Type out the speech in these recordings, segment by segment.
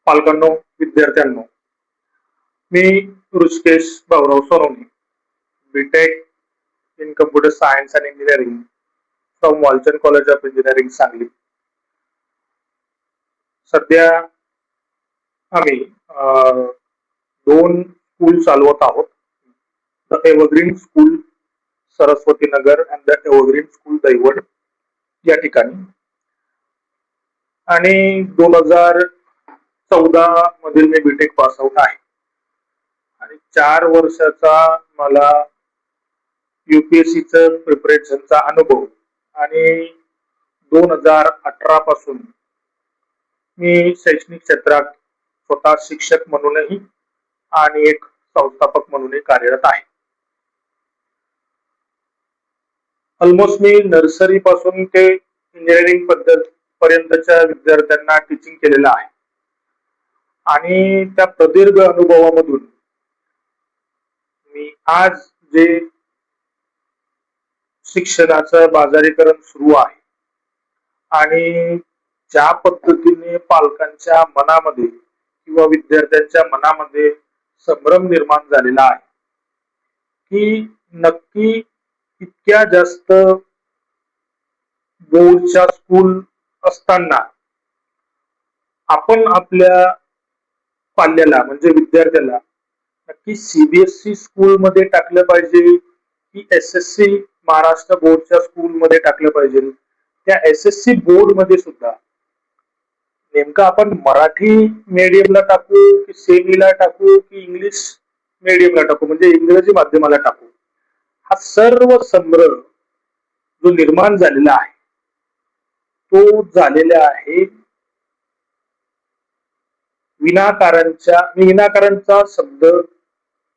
पालकांनो, विद्यार्थ्यांनो, मी Rishikesh Bhaurao Sonawane, BTech in computer science and engineering from Walchand College of Engineering Sangli. सध्या आम्ही दोन स्कूल चालवत आहोत. The Evergreen School Saraswati Nagar and the Evergreen School Daivad या ठिकाणी. आणि 2014 मधील मी बीटेक पास आउट आहे आणि 4 वर्षाचा मला युपीएससीचं प्रिपरेशनचा अनुभव आणि 2018 पासून मी शैक्षणिक क्षेत्रात स्वतः शिक्षक म्हणूनही आणि एक संस्थापक म्हणूनही कार्यरत आहे. ऑलमोस्ट मी नर्सरी पासून ते इंजिनिअरिंग पद्धत पर्यंतच्या विद्यार्थ्यांना टीचिंग केलेलं आहे आणि त्या प्रदीर्घ अनुभवामधून मी आज जे शिक्षणाचं बाजारीकरण सुरू आहे आणि ज्या पद्धतीने पालकांच्या मनामध्ये किंवा विद्यार्थ्यांच्या मनामध्ये संभ्रम निर्माण झालेला आहे की नक्की इतक्या जास्त बोर्डच्या स्कूल असताना आपण आपल्या पाल्याला म्हणजे विद्यार्थ्याला नक्की सीबीएसई स्कूल मध्ये टाकलं पाहिजे की एसएससी महाराष्ट्र बोर्डच्या स्कूल मध्ये टाकलं पाहिजे. त्या एसएससी बोर्ड मध्ये सुद्धा नेमकं आपण मराठी मीडियमला टाकू की सेमीला टाकू की इंग्लिश मीडियमला टाकू म्हणजे इंग्रजी माध्यमाला टाकू, हा सर्व संभ्रम जो निर्माण झालेला आहे तो झालेला आहे विनाकारणचा शब्द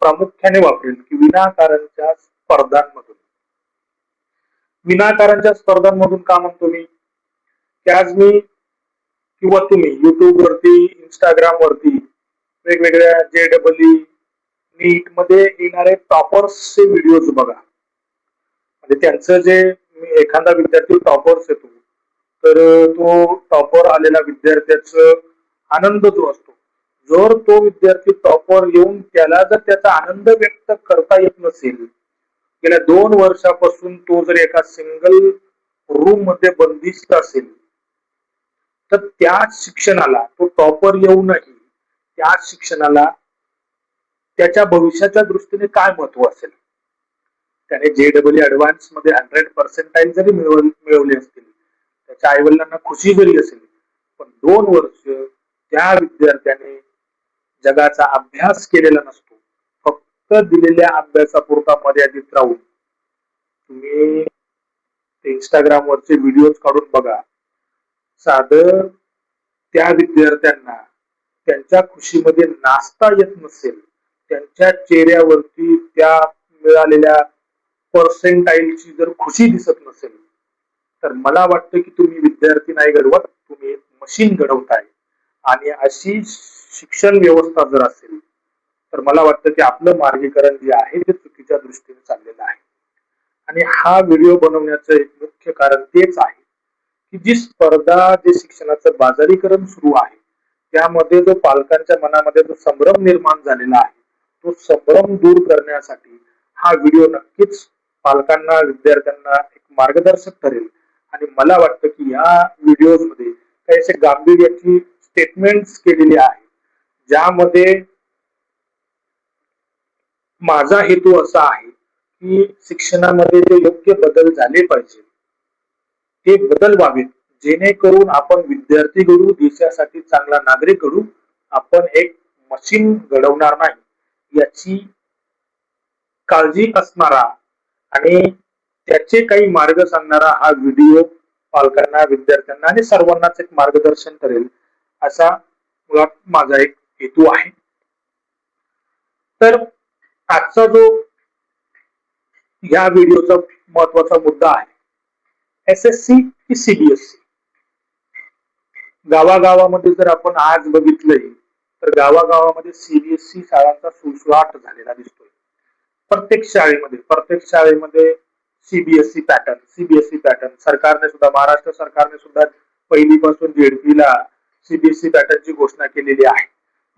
प्रामुख्याने वापरेल की विनाकारणच्या स्पर्धांमधून. विनाकारणच्या स्पर्धांमधून का म्हणतो मी की आज मी किंवा तुम्ही युट्यूब वरती इंस्टाग्राम वरती वेगवेगळ्या JEE नीट मध्ये येणारे टॉपर्सचे व्हिडिओज बघा. म्हणजे त्यांचं जे एखादा विद्यार्थी टॉपर्स येतो तर तो टॉपर आलेला विद्यार्थ्याचा आनंद जो असतो, जर तो विद्यार्थी टॉपर येऊन त्याला जर त्याचा आनंद व्यक्त करता येत नसेल, गेल्या 2 वर्षापासून तो जर एका सिंगल रूम मध्ये बंदिस्त असेल, तर त्या शिक्षणाला तो टॉपर येऊनही त्या शिक्षणाला त्याच्या भविष्याच्या दृष्टीने काय महत्व असेल. त्याने JEE ऍडव्हान्स मध्ये 100% जरी मिळवले असतील, त्याच्या आईवडिलांना खुशी जरी असेल, पण 2 वर्ष त्या विद्यार्थ्याने जगाचा अभ्यास केलेला नसतो. फक्त दिलेल्या अभ्यासापुरता मर्यादित राहून तुम्ही इंस्टाग्राम वरचे व्हिडिओज काढून बघा. साधं त्या विद्यार्थ्यांना त्यांच्या खुशीमध्ये नाचता येत नसेल, त्यांच्या चेहऱ्यावरती त्या मिळालेल्या पर्सेंटाईलची जर खुशी दिसत नसेल, तर मला वाटतं की तुम्ही विद्यार्थी नाही घडवत, तुम्ही एक मशीन घडवताय. आणि अशी शिक्षण व्यवस्था जर असेल तर मला वाटतं की आपलं मार्गीकरण जे आहे ते चुकीच्या दृष्टीने चाललेलं आहे. आणि हा व्हिडिओ बनवण्याचं एक मुख्य कारण तेच आहे की जी स्पर्धा, जे शिक्षणाचं बाजारीकरण सुरू आहे, त्यामध्ये जो पालकांच्या मनामध्ये जो संभ्रम निर्माण झालेला आहे, तो संभ्रम दूर करण्यासाठी हा व्हिडिओ नक्कीच पालकांना, विद्यार्थ्यांना एक मार्गदर्शक ठरेल. आणि मला वाटतं की या व्हिडिओज मध्ये काही असे गांभीर्याची स्टेटमेंट्स केलेले आहे ज्यामध्ये माझा हेतू असा आहे की शिक्षणामध्ये जे योग्य बदल झाले पाहिजे ते बदल व्हावेत, जेणेकरून आपण विद्यार्थी घडू, देशासाठी चांगला नागरिक घडू, आपण एक मशीन घडवणार नाही याची काळजी असणारा आणि त्याचे काही मार्ग सांगणारा हा व्हिडिओ पालकांना, विद्यार्थ्यांना आणि सर्वांनाच एक मार्गदर्शन करेल असा मुळात माझा एक हेतू आहे. तर आजचा जो या व्हिडिओचा महत्वाचा मुद्दा आहे, एसएससी की सीबीएसई. गावागावामध्ये जर आपण आज बघितलंय तर गावागावामध्ये सीबीएसई शाळांचा सुळसुळाट झालेला दिसतोय. प्रत्येक शाळेमध्ये सीबीएसई पॅटर्न सरकारने सुद्धा, महाराष्ट्र सरकारने सुद्धा पहिलीपासून झेडपीला सीबीएसई पॅटर्नची घोषणा केलेली आहे.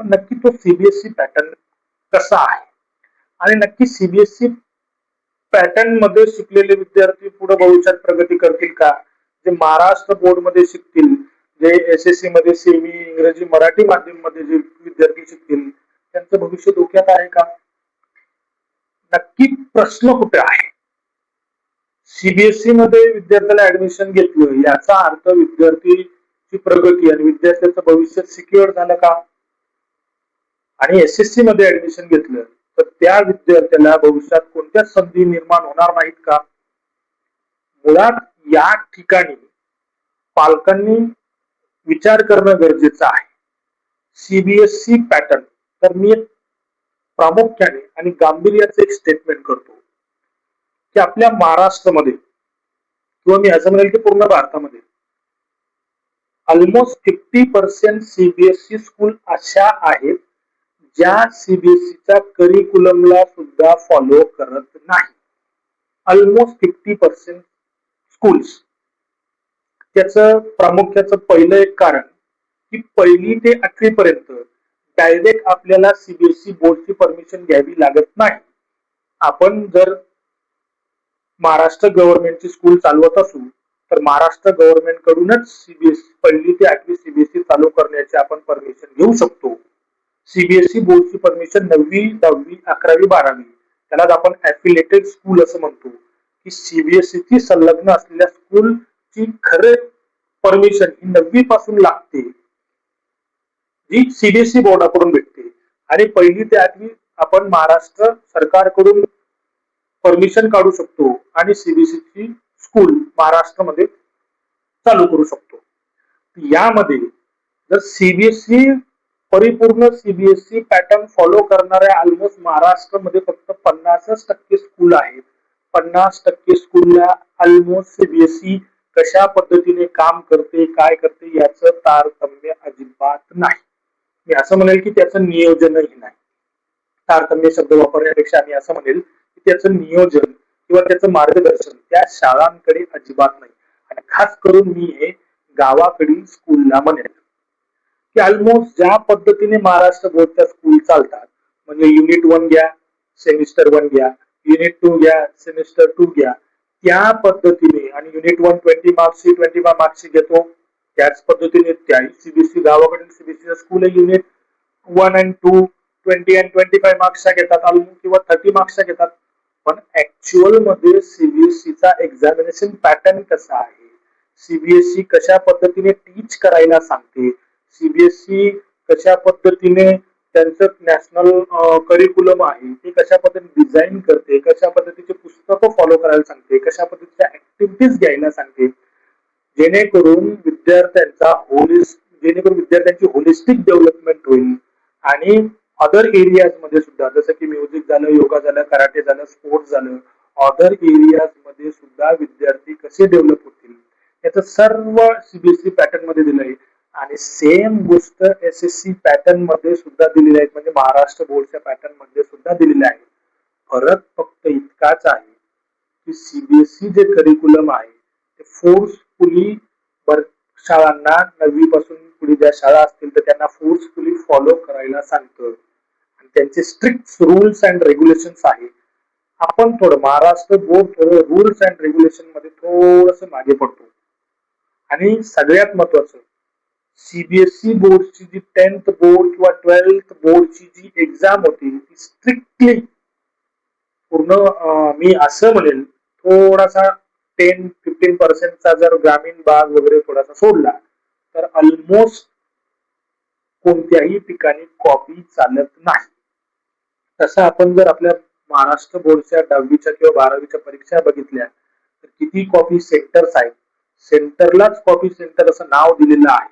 पण नक्की तो सीबीएसई पॅटर्न कसा आहे आणि नक्की सीबीएसई पॅटर्न मध्ये शिकलेले विद्यार्थी पुढे भविष्यात प्रगती करतील का? जे महाराष्ट्र बोर्ड मध्ये शिकतील, जे एसएससी मध्ये सेमी इंग्रजी मराठी माध्यम मध्ये जे विद्यार्थी शिकतील त्यांचं भविष्य धोक्यात आहे का? नक्की प्रश्न कुठे आहे? सीबीएसई मध्ये विद्यार्थ्याला ऍडमिशन घेतलं याचा अर्थ विद्यार्थीची प्रगती आणि विद्यार्थ्याचं भविष्य सिक्युअर झालं का? आणि एसएससी मध्ये ऍडमिशन घेतलं तर त्या विद्यार्थ्याला भविष्यात कोणत्या संधी निर्माण होणार नाहीत का? मुळात या ठिकाणी पालकांनी विचार करणं गरजेचं आहे. सीबीएसई पॅटर्न तर मी प्रामुख्याने आणि गांभीर्याचं एक स्टेटमेंट करतो की आपल्या महाराष्ट्रामध्ये किंवा मी असं म्हणेल की पूर्ण भारतामध्ये ऑलमोस्ट 50% सीबीएसई स्कूल अशा आहेत ज्या सीबीएसईच्या करिक्युलमला सुद्धा फॉलो करत नाही. Almost 50% schools. त्याचं प्रामुख्याचं पहिलं एक कारण की 1ली ते 8वी पर्यंत डायरेक्ट आपल्याला सीबीएसई बोर्डची परमिशन घ्यावी लागत नाही. आपण जर महाराष्ट्र गव्हर्नमेंटची स्कूल चालवत असू तर महाराष्ट्र गव्हर्नमेंट कडूनच सीबीएसई 1ली ते 8वी सीबीएसई चालू करण्याची आपण परमिशन घेऊ शकतो. सीबीएसई बोर्डची परमिशन 9वी, 10वी, 11वी, 12वी त्यालाच आपण ऍफिलिएटेड स्कूल असं म्हणतो की सीबीएसईची संलग्न असलेल्या स्कूलची खरे परमिशन ही 9वी पासून लागते, जी सीबीएसई बोर्डाकडून भेटते. आणि 1ली ते 8वी आपण महाराष्ट्र सरकारकडून परमिशन काढू शकतो आणि सीबीएसईची स्कूल महाराष्ट्रामध्ये चालू करू शकतो. यामध्ये जर सीबीएसई परिपूर्ण सीबीएसई पॅटर्न फॉलो करणाऱ्या ऑलमोस्ट महाराष्ट्रामध्ये फक्त 50% स्कूल आहेत. 50% स्कूलला ऑलमोस्ट सीबीएसई कशा पद्धतीने काम करते, काय करते याचं तारतम्य अजिबात नाही. मी असं म्हणेल की त्याचं नियोजनही नाही. तारतम्य शब्द वापरण्यापेक्षा मी असं म्हणेल की त्याचं नियोजन किंवा त्याचं मार्गदर्शन त्या शाळांकडे अजिबात नाही. आणि खास करून मी हे गावाकडील स्कूलला म्हणेल की ऑलमोस्ट ज्या पद्धतीने महाराष्ट्र बोर्डच्या स्कूल चालतात, म्हणजे युनिट 1 घ्या, सेमिस्टर 1 घ्या, युनिट 2 घ्या, सेमिस्टर 2 घ्या, त्या पद्धतीने आणि युनिट 1 20 मार्क्सची 25 मार्क्सची घेतो त्याच पद्धतीने त्याही सीबीएसई गावाकडील CBSE school unit 1 and 2 20 and 25 मार्क्सच्या घेतात किंवा 30 मार्क्सच्या घेतात. पण ऍक्च्युअल मध्ये सीबीएसईचा एक्झामिनेशन पॅटर्न कसा आहे, सीबीएसई कशा पद्धतीने टीच करायला सांगते, सीबीएसई कशा पद्धतीने त्यांचं नॅशनल करिक्युलम आहे ते कशा पद्धतीने डिझाईन करते, कशा पद्धतीचे पुस्तकं फॉलो करायला सांगते, कशा पद्धतीच्या ऍक्टिव्हिटीज घ्यायला सांगते, जेणेकरून विद्यार्थ्यांची होलिस्टिक डेव्हलपमेंट होईल. आणि अदर एरियाज मध्ये सुद्धा जसं की म्युझिक झालं, योगा झालं, कराटे झालं, स्पोर्ट्स झालं, अदर एरियाज मध्ये सुद्धा विद्यार्थी कसे डेव्हलप होतील याचं सर्व सीबीएसई पॅटर्न मध्ये दिलंय. आणि सेम गोष्ट एसएससी पॅटर्न मध्ये सुद्धा दिलेली आहे, म्हणजे महाराष्ट्र बोर्डच्या पॅटर्न मध्ये सुद्धा दिलेले आहे. फरक फक्त इतकाच आहे की सीबीएसई जे करिक्युलम आहे ते फोर्सफुली शाळांना 9वी पासून पुढे ज्या शाळा असतील तर त्यांना फोर्सफुली फॉलो करायला सांगतं आणि त्यांचे स्ट्रिक्ट रूल्स अँड रेग्युलेशन्स आहे. आपण थोडं महाराष्ट्र बोर्ड थोडं रूल्स अँड रेग्युलेशन मध्ये थोडस मागे पडतो. आणि सगळ्यात महत्वाचं सीबीएसई बोर्डची जी 10th बोर्ड किंवा 12th बोर्डची जी एक्झाम होती ती स्ट्रिक्टली पूर्ण मी असं म्हणेल थोडासा 10-15% जर ग्रामीण भाग वगैरे थोडासा सोडला तर ऑलमोस्ट कोणत्याही ठिकाणी कॉपी चालत नाही. तसं आपण जर आपल्या महाराष्ट्र बोर्डच्या 10वीच्या किंवा 12वीच्या परीक्षा बघितल्या तर किती कॉपी सेंटर्स आहेत, सेंटरलाच कॉपी सेंटर असं नाव दिलेलं आहे.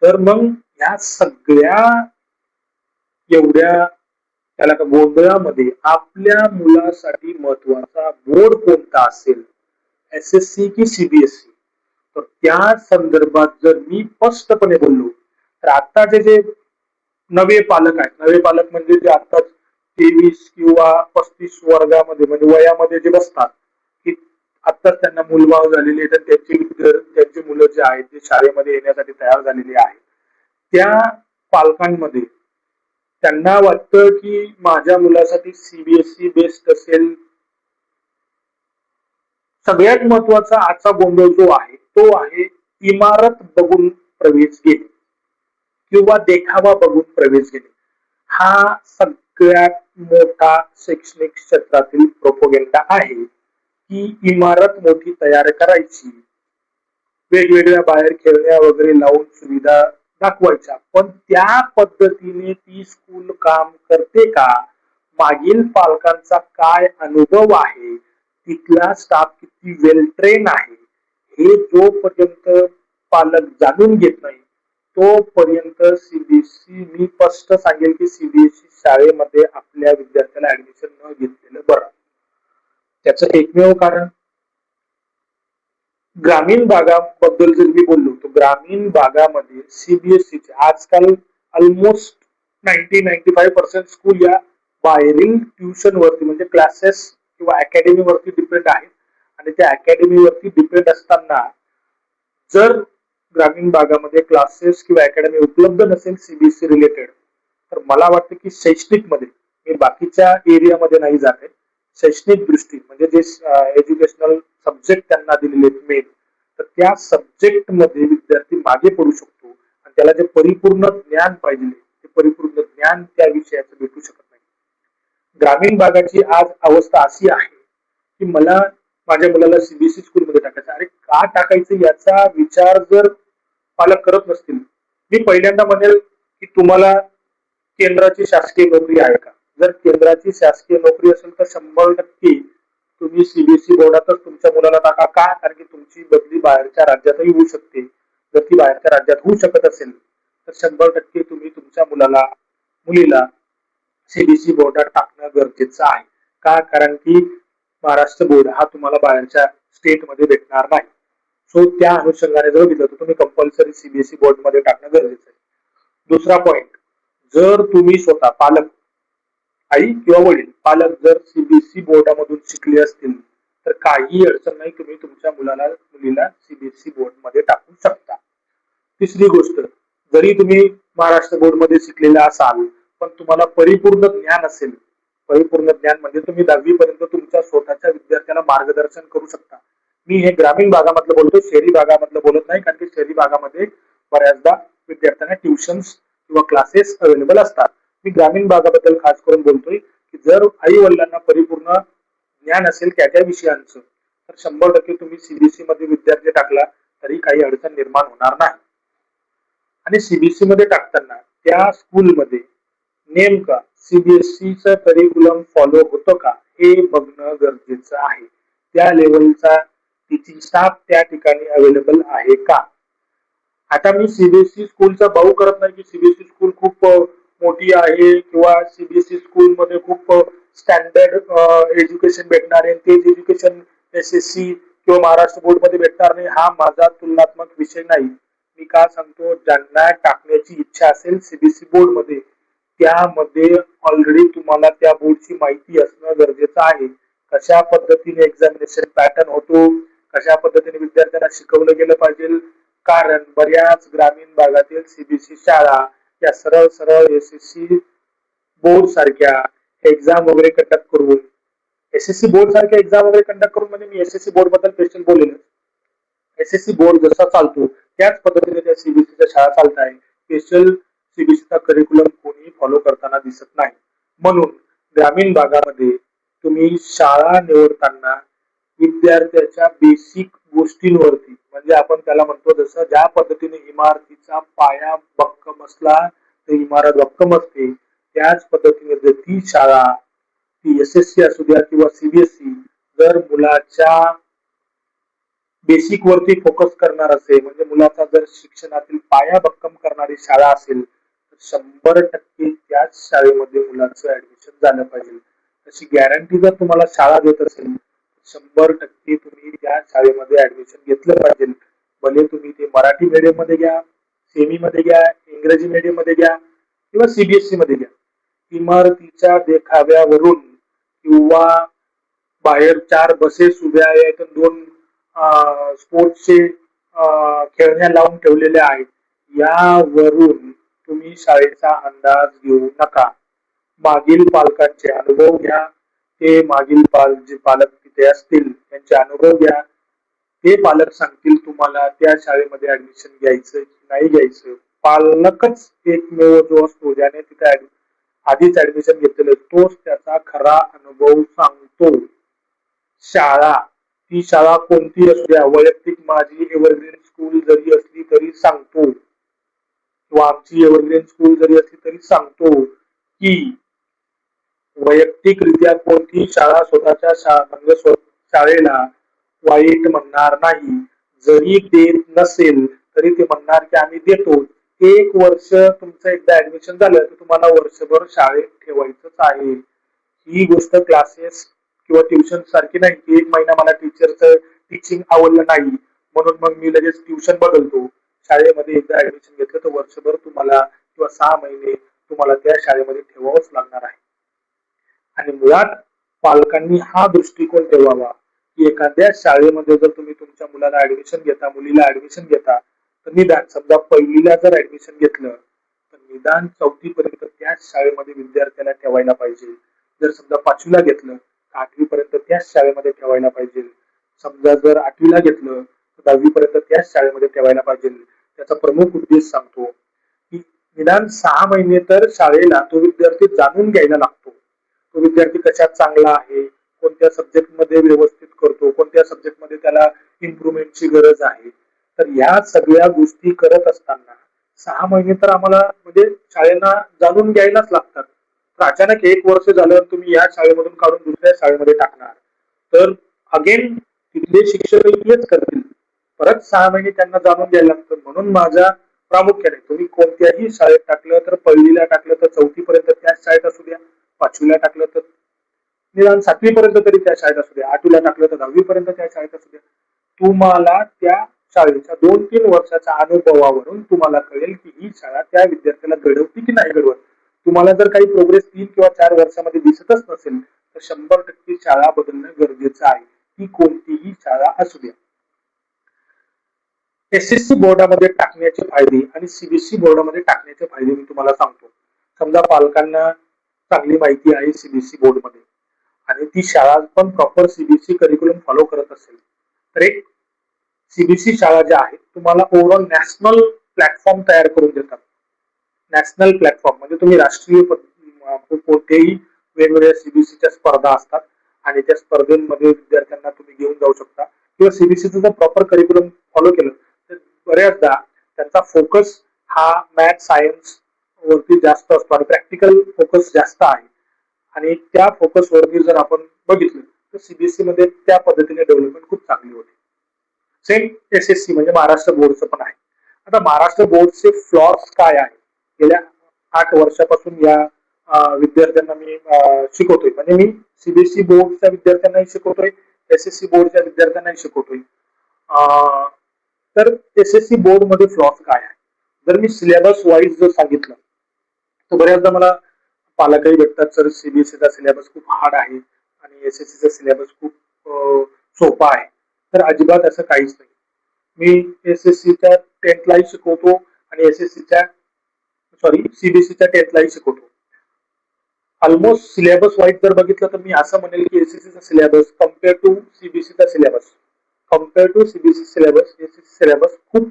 तर मग ह्या सगळ्या एवढ्या त्याला का गोंधळामध्ये आपल्या मुलासाठी महत्वाचा बोर्ड कोणता असेल, एसएससी की सीबीएसई, तर त्या संदर्भात जर मी स्पष्टपणे बोललो तर आताचे जे नवे पालक आहेत, नवे पालक म्हणजे जे आता 23 किंवा 35 वर्गामध्ये म्हणजे वयामध्ये जे बसतात की आत्ताच त्यांना मुलबाळ झालेले तर त्यांची मुलं जे आहेत ते शाळेमध्ये येण्यासाठी तयार झालेली आहेत. त्या पालकांमध्ये त्यांना वाटतं की माझ्या मुलासाठी सीबीएसई बेस्ड असेल. सगळ्यात महत्वाचा आजचा गोंधळ जो आहे तो आहे इमारत बघून प्रवेश घेणे किंवा देखावा बघून प्रवेश घेणे. हा सगळ्यात मोठा शैक्षणिक क्षेत्रातील प्रोपोगेंडा आहे की इमारत मोठी तयार करायची, वेगवेगळ्या बाहेर खेळण्या वगैरे लावून सुविधा दाखवायच्या, पण त्या पद्धतीने ती स्कूल काम करते का, मागील पालकांचा काय अनुभव आहे, तिथला स्टाफ किती वेल ट्रेन आहे, हे जोपर्यंत पालक जाणून घेत नाही तोपर्यंत सीबीएसई, मी स्पष्ट सांगेल की सीबीएसई शाळेमध्ये आपल्या विद्यार्थ्याला ऍडमिशन न घेतलेलं बरं. त्याचं एकमेव कारण ग्रामीण भागाबद्दल जर मी बोललो तर ग्रामीण भागामध्ये सीबीएसईचे आजकाल ऑलमोस्ट 90-95% स्कूल या बाहेरील ट्युशन वरती म्हणजे क्लासेस किंवा अकॅडमी वरती डिपेंड आहेत. आणि त्या अकॅडमी वरती डिपेंड असताना जर ग्रामीण भागामध्ये क्लासेस किंवा अकॅडमी उपलब्ध नसेल सीबीएसई रिलेटेड, तर मला वाटतं की शैक्षणिक मध्ये, मी बाकीच्या एरियामध्ये नाही जात आहे, शैक्षणिक दृष्टी म्हणजे जे एज्युकेशनल सब्जेक्ट त्यांना दिलेले मेन, तर त्या सब्जेक्ट मध्ये विद्यार्थी मागे पडू शकतो आणि त्याला जे परिपूर्ण ज्ञान पाहिजे ते परिपूर्ण ज्ञान त्या विषयाचं भेटू शकत नाही. ग्रामीण भागाची आज अवस्था अशी आहे की मला माझ्या मुलाला सीबीएसई स्कूलमध्ये टाकायचं, अरे का टाकायचं याचा विचार जर पालक करत नसतील, मी पहिल्यांदा म्हणेल की तुम्हाला केंद्राची शासकीय नोकरी आहे का. जर केंद्राची शासकीय नोकरी असेल तर 100% तुम्ही सीबीएसई बोर्डातच तुमच्या मुलाला टाका. का, कारण की तुमची बदली बाहेरच्या राज्यातही होऊ शकते. जर ती बाहेरच्या राज्यात होऊ शकत असेल तर 100% तुम्ही तुमच्या मुलाला मुलीला सीबीएसई बोर्डात टाकणं गरजेचं आहे. का, कारण की महाराष्ट्र बोर्ड हा तुम्हाला बाहेरच्या स्टेटमध्ये भेटणार नाही. सो त्या अनुषंगाने जर बघितलं तर तुम्ही कंपल्सरी सीबीएसई बोर्ड मध्ये टाकणं गरजेचं आहे. दुसरा पॉइंट, जर तुम्ही स्वतः पालक, आई किंवा वडील पालक जर सीबीएसई बोर्डामधून शिकले असतील तर काही अडचण नाही, तुम्ही तुमच्या मुलाला मुलीला सीबीएसई बोर्ड मध्ये टाकू शकता. तिसरी गोष्ट, जरी तुम्ही महाराष्ट्र बोर्ड मध्ये शिकलेला असाल पण तुम्हाला परिपूर्ण ज्ञान असेल, परिपूर्ण ज्ञान म्हणजे तुम्ही 10वी पर्यंत तुमच्या स्वतःच्या विद्यार्थ्याला मार्गदर्शन करू शकता. मी हे ग्रामीण भागामधलं बोलतो, शहरी भागामधलं बोलत नाही, कारण की शहरी भागामध्ये बऱ्याचदा विद्यार्थ्यांना ट्युशन्स किंवा क्लासेस अवेलेबल असतात. मी ग्रामीण भागाबद्दल खास करून बोलतोय की जर आई वडिलांना परिपूर्ण ज्ञान असेल त्या त्या विषयांचं तर 100% तुम्ही सीबीएसई मध्ये विद्यार्थी टाकला तरी काही अडचण निर्माण होणार नाही. आणि सीबीएसई मध्ये टाकताना त्या स्कूलमध्ये नेमका सीबीएसईचं करिक्युलम फॉलो होतं का हे बघणं गरजेचं आहे. त्या लेवलचा टीचिंग स्टाफ त्या ठिकाणी अवेलेबल आहे का. आता मी सीबीएसई स्कूलचा भाऊ करत नाही की सीबीएसई स्कूल खूप मोठी आहे किंवा सीबीएसई स्कूल मध्ये खूप स्टँडर्ड एज्युकेशन भेटणार आहे, तेच एज्युकेशन एसएससी किंवा महाराष्ट्र बोर्ड मध्ये भेटणार नाही. हा माझा तुलनात्मक विषय नाही. मी का सांगतो, ज्यांना टाकण्याची इच्छा असेल सीबीएसई बोर्ड मध्ये त्यामध्ये ऑलरेडी तुम्हाला त्या बोर्डची माहिती असणं गरजेचं आहे. कशा पद्धतीने एक्झामिनेशन पॅटर्न होतो, कशा पद्धतीने विद्यार्थ्यांना शिकवलं गेलं पाहिजे. कारण बऱ्याच ग्रामीण भागातील सीबीएसई शाळा या सरळ सरळ एसएससी बोर्ड सारख्या एक्झाम वगैरे कंडक्ट करून, एसएससी बोर्ड सारख्या एक्झाम वगैरे कंडक्ट करून म्हणजे मी एसएससी बोर्ड बद्दल स्पेशल बोलेल. एसएससी बोर्ड जसा चालतो त्याच पद्धतीने त्या सीबीएसईच्या शाळा चालत आहे. स्पेशल सीबीएसईचा करिक्युलम कोणी फॉलो करताना दिसत नाही. म्हणून ग्रामीण भागामध्ये तुम्ही शाळा निवडताना विद्यार्थ्याच्या बेसिक गोष्टींवरती, म्हणजे आपण त्याला म्हणतो जसं ज्या पद्धतीने इमारतीचा पाया भक्कम असला तर इमारत भक्कम असते, त्याच पद्धतीने जर ती शाळा ती एसएससी असू द्या किंवा सीबीएसई जर मुलाच्या बेसिक वरती फोकस करणार असेल, म्हणजे मुलाचा जर शिक्षणातील पाया भक्कम करणारी शाळा असेल तर 100% त्याच शाळेमध्ये मुलाचं ऍडमिशन झालं पाहिजे. तशी गॅरंटी जर तुम्हाला शाळा देत असेल 100% तुम्ही त्या शाळेमध्ये ऍडमिशन घेतलं पाहिजे. भले तुम्ही ते मराठी मीडियम मध्ये घ्या, सेमी मध्ये घ्या, इंग्रजी मीडियम मध्ये घ्या किंवा सीबीएसई मध्ये घ्या. इमारतीच्या देखाव्यावरून किंवा बाहेर 4 बसेस उभ्या आहेत, 2 स्पोर्ट्सचे खेळण्या लावून ठेवलेल्या आहेत, यावरून तुम्ही शाळेचा अंदाज घेऊ नका. मागील पालकांचे अनुभव घ्या. ते मागील जे पालक तिथे असतील त्यांचे अनुभव घ्या. ते पालक सांगतील तुम्हाला त्या शाळेमध्ये ऍडमिशन घ्यायचं की नाही घ्यायचं. पालकच एकमेव जो असतो ज्याने तिथे आधीच ऍडमिशन घेतलेलं तोच त्याचा खरा अनुभव सांगतो. शाळा ती शाळा कोणती असू द्या, वैयक्तिक माझी एव्हरग्रीन स्कूल जरी असली तरी सांगतो किंवा आमची एव्हरग्रीन स्कूल जरी असली तरी सांगतो की वैयक्तिकरित्या कोणती शाळा स्वतःच्या म्हणजे शाळेला वाईट म्हणणार नाही. जरी देत नसेल तरी ते म्हणणार की आम्ही देतो. एक वर्ष तुमचं एकदा ऍडमिशन झालं तर तुम्हाला वर्षभर शाळेत ठेवायचंच आहे. ही गोष्ट क्लासेस किंवा ट्युशन सारखी नाही की एक महिना मला टीचरचं टीचिंग आवडलं नाही म्हणून मग मी लगेच ट्युशन बदलतो. शाळेमध्ये एकदा ऍडमिशन घेतलं तर वर्षभर तुम्हाला किंवा 6 महिने तुम्हाला त्या शाळेमध्ये ठेवावंच लागणार आहे. आणि मुळात पालकांनी हा दृष्टिकोन ठेवावा की एखाद्या शाळेमध्ये जर तुम्ही तुमच्या मुलाला ऍडमिशन घेता, मुलीला ऍडमिशन घेता, तर निदान समजा पहिलीला जर ऍडमिशन घेतलं तर निदान 4थी पर्यंत त्याच शाळेमध्ये विद्यार्थ्याला ठेवायला पाहिजे. जर समजा 5वीला घेतलं तर 8वी पर्यंत त्याच शाळेमध्ये ठेवायला पाहिजे. समजा जर 8वीला घेतलं तर 10वी पर्यंत त्याच शाळेमध्ये ठेवायला पाहिजे. त्याचा प्रमुख उद्देश सांगतो की निदान 6 महिने तर शाळेला तो विद्यार्थी जाणून घ्यायला लागतो. तो विद्यार्थी कशात चांगला आहे, कोणत्या सब्जेक्ट मध्ये व्यवस्थित करतो, कोणत्या सब्जेक्ट मध्ये त्याला इम्प्रुव्हमेंटची गरज आहे. तर या सगळ्या गोष्टी करत असताना 6 महिने तर आम्हाला म्हणजे शाळेला जाणून घ्यायलाच लागतात. तर अचानक 1 वर्ष झालं तुम्ही या शाळेमधून काढून दुसऱ्या शाळेमध्ये टाकणार तर अगेन तिथले शिक्षक हेच करतील. परत 6 महिने त्यांना जाणून घ्यायला लागतं. म्हणून माझ्या प्रामुख्याने तुम्ही कोणत्याही शाळेत टाकलं तर पहिलीला टाकलं तर 4थी पर्यंत त्याच शाळेत असू द्या, 5वीला टाकलं तर निदान 7वी पर्यंत तरी त्या शाळेत असू द्या, 8वीला टाकलं तर 10वी पर्यंत त्या शाळेत असू द्या. तुम्हाला त्या शाळेच्या 2-3 वर्षाच्या अनुभवावरून तुम्हाला कळेल की ही शाळा त्या विद्यार्थ्याला घडवते की नाही घडवत. तुम्हाला जर काही प्रोग्रेस 3 किंवा 4 वर्षामध्ये दिसतच नसेल तर 100% शाळा बदलणं गरजेचं आहे. ती कोणतीही शाळा असू द्या. एसएससी बोर्डामध्ये टाकण्याचे फायदे आणि सीबीएसई बोर्डामध्ये टाकण्याचे फायदे मी तुम्हाला सांगतो. समजा पालकांना चांगली माहिती आहे सीबीएसई बोर्डमध्ये आणि ती शाळा पण प्रॉपर सीबीएसई करिक्युलम फॉलो करत असेल तर एक सीबीएसई शाळा ज्या आहेत तुम्हाला ओव्हरऑल नॅशनल प्लॅटफॉर्म तयार करून देतात. नॅशनल प्लॅटफॉर्म म्हणजे तुम्ही राष्ट्रीय कोणतेही वेगवेगळ्या सीबीएसईच्या स्पर्धा असतात आणि त्या स्पर्धेमध्ये विद्यार्थ्यांना तुम्ही घेऊन जाऊ शकता किंवा सीबीएसईचं जर प्रॉपर करिक्युलम फॉलो केलं तर बऱ्याचदा त्यांचा फोकस हा मॅथ सायन्स वरती जास्त असतो आणि प्रॅक्टिकल फोकस जास्त आहे. आणि त्या फोकस वरती जर आपण बघितलं तर सीबीएसई मध्ये त्या पद्धतीने डेव्हलपमेंट खूप चांगली होते. सेम एसएससी म्हणजे महाराष्ट्र बोर्डचं पण आहे. आता महाराष्ट्र बोर्डचे फ्लॉर्स काय आहे गेल्या 8 वर्षापासून या विद्यार्थ्यांना मी शिकवतोय. म्हणजे मी सीबीएसई बोर्डच्या विद्यार्थ्यांनाही शिकवतोय, एसएससी बोर्डच्या विद्यार्थ्यांनाही शिकवतोय. तर एसएससी बोर्ड मध्ये फ्लॉर्स काय आहे जर मी सिलेबस वाईज जर सांगितलं तर बऱ्याचदा मला पालकही भेटतात सर सीबीएसईचा सिलेबस खूप हार्ड आहे आणि एसएससीचा सिलेबस खूप सोपा आहे. तर अजिबात असं काहीच नाही. मी एसएससीच्या 10thलाही शिकवतो आणि सीबीएसईच्या 10thलाही शिकवतो. ऑलमोस्ट सिलेबस वाईज जर बघितलं तर मी असं म्हणेल की एसएससीचा सिलेबस कम्पेअर टू सीबीएसईचा सिलेबस एसएससी सिलेबस खूप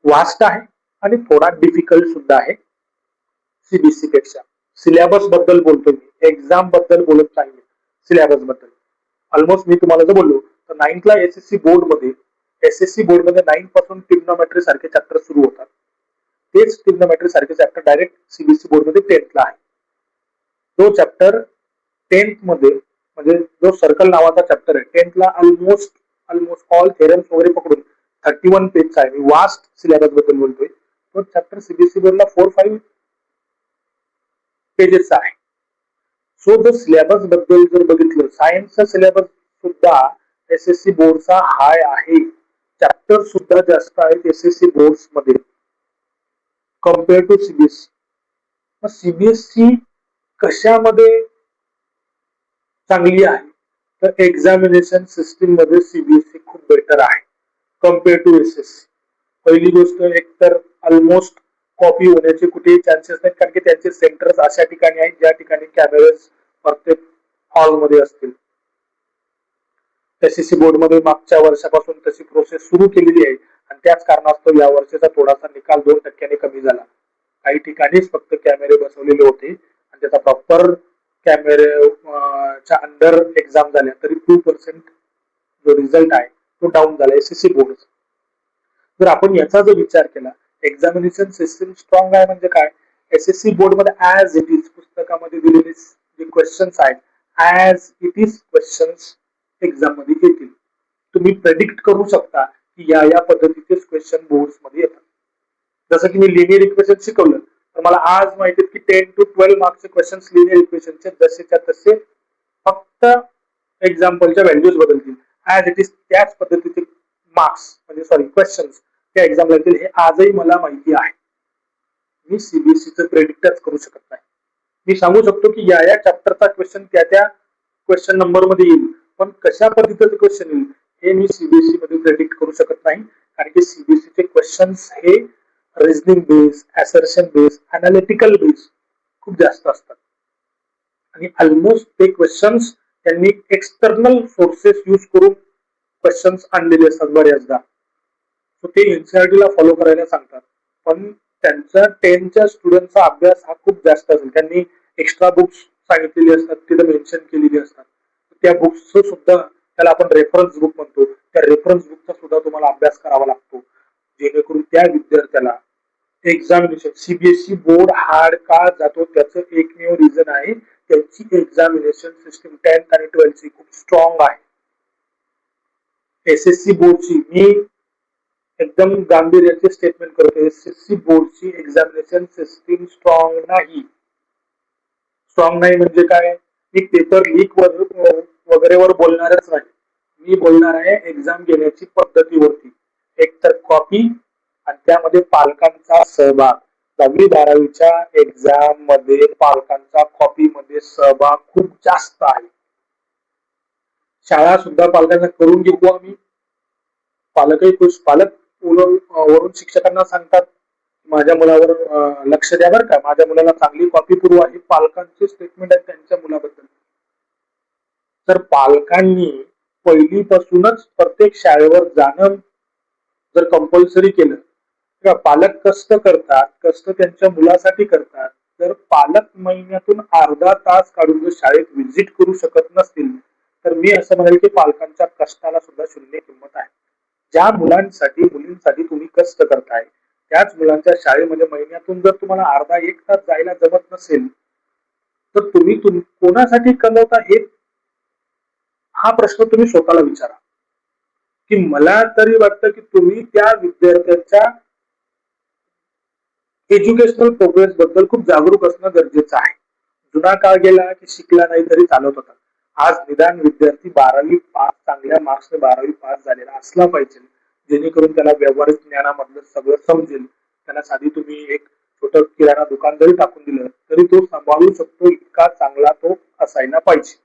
वास्ट आहे आणि थोडा डिफिकल्ट सुद्धा आहे सीबीएसई पेक्षा. सिलेबस बद्दल बोलतो मी, एक्झाम बद्दल बोलत नाही. सिलेबस बद्दल ऑलमोस्ट मी तुम्हाला जर बोललो तर 9thला एसएससी बोर्डमध्ये 9 पासून ट्रिग्नोमेट्री सारखे चॅप्टर सुरू होतात. तेच ट्रिग्नोमेट्री सारखे चॅप्टर डायरेक्ट सीबीएसई बोर्डमध्ये 10thला आहे. तो चॅप्टर 10th मध्ये म्हणजे जो सर्कल नावाचा चॅप्टर आहे 10thला ऑलमोस्ट ऑल थेरम्स वगैरे पकडून 31 पेजचा आहे. मी वास्ट सिलेबस बद्दल बोलतोय. तो चॅप्टर सीबीएसई बोर्डला 4-5 पेजेसचा आहे. सो जर सिलेबस बद्दल जर बघितलं सायन्सचा सिलेबस सुद्धा एसएससी बोर्डचा हाय आहे. चॅप्टर सुद्धा जास्त आहेत एसएससी बोर्ड मध्ये कम्पेअर टू सीबीएसई. मग सीबीएसई कशामध्ये चांगली आहे तर एक्झामिनेशन सिस्टीम मध्ये सीबीएसई खूप बेटर आहे कम्पेअर टू एसएससी. पहिली गोष्ट एक तर ऑलमोस्ट कॉपी होण्याचे कुठेही चान्सेस नाहीत, कारण की त्यांचे सेंटर्स अशा ठिकाणी आहेत ज्या ठिकाणी कॅमेरेज प्रत्येक हॉलमध्ये असतील. एसएससी बोर्ड मध्ये मागच्या वर्षापासून तशी प्रोसेस सुरू केलेली आहे आणि त्याच कारणास्तव या वर्षीचा थोडासा निकाल 2% कमी झाला. काही ठिकाणीच फक्त कॅमेरे बसवलेले होते आणि त्याचा प्रॉपर कॅमेरेच्या अंडर एक्झाम झाल्या तरी 2% जो रिझल्ट आहे तो डाऊन झाला एसएससी बोर्ड. जर आपण याचा जर विचार केला, एक्झामिनेशन सिस्टीम स्ट्रॉंग आहे म्हणजे काय, एसएससी बोर्ड मध्ये ऍज इट इज पुस्तकामध्ये दिलेले जे क्वेश्चन्स आहेत as it is questions exam मध्ये येतील. तुम्ही प्रेडिक्ट करू शकता की या पद्धतीचे क्वेश्चन बोर्ड मध्ये येतात. जसं की मी लिनियर इक्वेशन शिकवलं तर मला आज माहिती आहे की 10 to 12 मार्क्सचे क्वेश्चन लिनियर इक्वेशनचे जसेच्या तसे फक्त एक्झाम्पलच्या व्हॅल्यूज बदलतील. ऍज इट इज त्याच पद्धतीचे मार्क्स म्हणजे सॉरी क्वेश्चन्स त्या एक्झामला येतील हे आजही मला माहिती आहे. मी सीबीएसईचं प्रेडिक्टच करू शकत नाही. मी सांगू शकतो की या चॅप्टरचा क्वेश्चन त्या क्वेश्चन नंबर मध्ये येईल, पण कशा पद्धतीचं क्वेश्चन येईल हे मी सीबीएसई मध्ये प्रेडिक्ट करू शकत नाही, कारण की सीबीएसई चे क्वेश्चन्स हे reasoning base, assertion base, analytical base खूप जास्त असतात आणि ऑलमोस्ट ते क्वेश्चन्स त्यांनी एक्सटर्नल सोर्सेस यूज करून क्वेश्चन्स आणलेले असतात बऱ्याचदा. सो ते एनसीईआरटी ला फॉलो करायला सांगतात, पण त्यांचा 10च्या स्टुडंटचा अभ्यास हा खूप जास्त असेल. त्यांनी एक्स्ट्रा बुक्स सांगितलेली असतात, तिथे मेन्शन केलेली असतात. त्या बुक्सचं सुद्धा त्याला आपण रेफरन्स बुक म्हणतो, त्या रेफरन्स बुकचा सुद्धा तुम्हाला अभ्यास करावा लागतो, जेणेकरून त्या विद्यार्थ्याला एक्झामिनेशन सीबीएसई बोर्ड हार्ड का जातो त्याचं एकमेव रिझन आहे त्यांची एक्झामिनेशन सिस्टीम 10th आणि 12th ची खूप स्ट्रॉंग आहे. एसएससी बोर्डची मी एकदम गांभीर्याचे स्टेटमेंट करतो, एसएससी बोर्डची एक्झामिनेशन सिस्टीम स्ट्रॉंग नाही. स्ट्रॉंग नाही म्हणजे काय, मी पेपर लीक वगैरे वर बोलणारच नाही. मी बोलणार आहे एक्झाम घेण्याची पद्धतीवरती. एक तर कॉपी आणि त्यामध्ये पालकांचा सहभाग. 10वी-12वीच्या एक्झाम मध्ये पालकांचा कॉपी मध्ये सहभाग खूप जास्त आहे. शाळा सुद्धा पालकांना करून घेऊ आम्ही. पालकही खुश. पालक वरून शिक्षकांना सांगतात माझ्या मुलावर लक्ष द्या बरं का, माझ्या मुलाला चांगली कॉपी पुरवा. ही पालकांचे स्टेटमेंट आहे त्यांच्या मुलाबद्दल. तर पालकांनी पहिलीपासूनच प्रत्येक शाळेवर जाणं जर कंपल्सरी केलं, किंवा पालक कष्ट करतात, कष्ट त्यांच्या मुलासाठी करतात, जर पालक महिन्यातून अर्धा तास काढून जर शाळेत व्हिजिट करू शकत नसतील तर मी असं म्हणेल की पालकांच्या कष्टाला सुद्धा शून्य किंमत आहे. ज्या मुलांसाठी मुलींसाठी तुम्ही कष्ट करताय त्याच मुलांच्या शाळेमध्ये महिन्यातून जर तुम्हाला अर्धा एक तास जायला जमत नसेल तर तुम्ही कोणासाठी कमवता हे हा प्रश्न तुम्ही स्वतःला विचारा. की मला तरी वाटतं की तुम्ही त्या विद्यार्थ्यांच्या एज्युकेशनल प्रोग्रेस बद्दल खूप जागरूक असणं गरजेचं आहे. जुना काळ गेला की शिकला नाही तरी चालत होता. आज निदान विद्यार्थी 12वी पास चांगल्या मार्क्सने 12वी पास झालेला असला पाहिजे, जेणेकरून त्याला व्यावहारिक ज्ञानामधलं सगळं समजेल. त्याला साधी तुम्ही एक छोटं किराणा दुकान जरी टाकून दिलं तरी तो सांभाळू शकतो इतका चांगला तो असायला पाहिजे.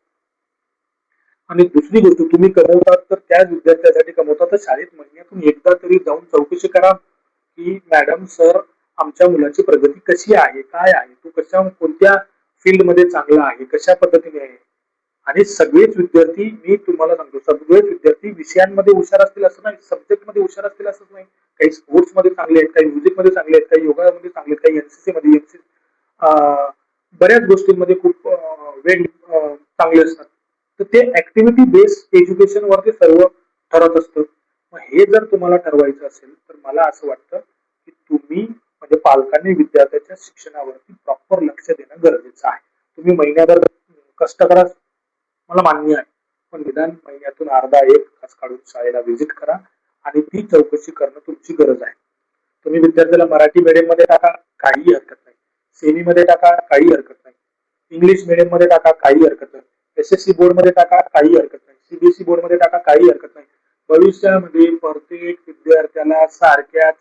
आणि दुसरी गोष्ट, तुम्ही कमवतात तर त्याच विद्यार्थ्यासाठी कमवतात तर शाळेत महिन्यातून एकदा तरी जाऊन चौकशी करा की मॅडम सर आमच्या मुलाची प्रगती कशी आहे, काय आहे, तू कोणत्या फील्ड मध्ये चांगला आहे, कशा पद्धतीने आहे. आणि सगळेच विद्यार्थी, मी तुम्हाला सांगतो, सगळेच विद्यार्थी विषयांमध्ये हुशार असतील असं नाही, सब्जेक्ट मध्ये हुशार असतील असंच नाही. काही स्पोर्ट्स मध्ये चांगले आहेत, काही म्युझिक मध्ये चांगले आहेत, काही योगामध्ये चांगले आहेत, काही एनसीसी मध्ये, बऱ्याच गोष्टींमध्ये खूप वेग चांगले असतात. तर ते ऍक्टिव्हिटी बेस्ड एज्युकेशन वरती सर्व ठरत असतं. मग हे जर तुम्हाला ठरवायचं असेल तर मला असं वाटतं की तुम्ही म्हणजे पालकांनी विद्यार्थ्याच्या शिक्षणावरती प्रॉपर लक्ष देणं गरजेचं आहे. तुम्ही महिन्याभर कष्ट करा मला मान्य आहे, पण निदान महिन्यातून अर्धा एक तास काढून शाळेला व्हिजिट करा आणि ती चौकशी करणं तुमची गरज आहे. तुम्ही विद्यार्थ्याला मराठी मीडियम मध्ये टाका, काही हरकत नाही. सेमी मध्ये टाका, काही हरकत नाही. इंग्लिश मीडियम मध्ये टाका, काही हरकत नाही. एसएससी बोर्ड मध्ये टाका, काही हरकत नाही. सीबीएसई बोर्ड मध्ये टाका, काही हरकत नाही. भविष्यामध्ये प्रत्येक विद्यार्थ्याला सारख्याच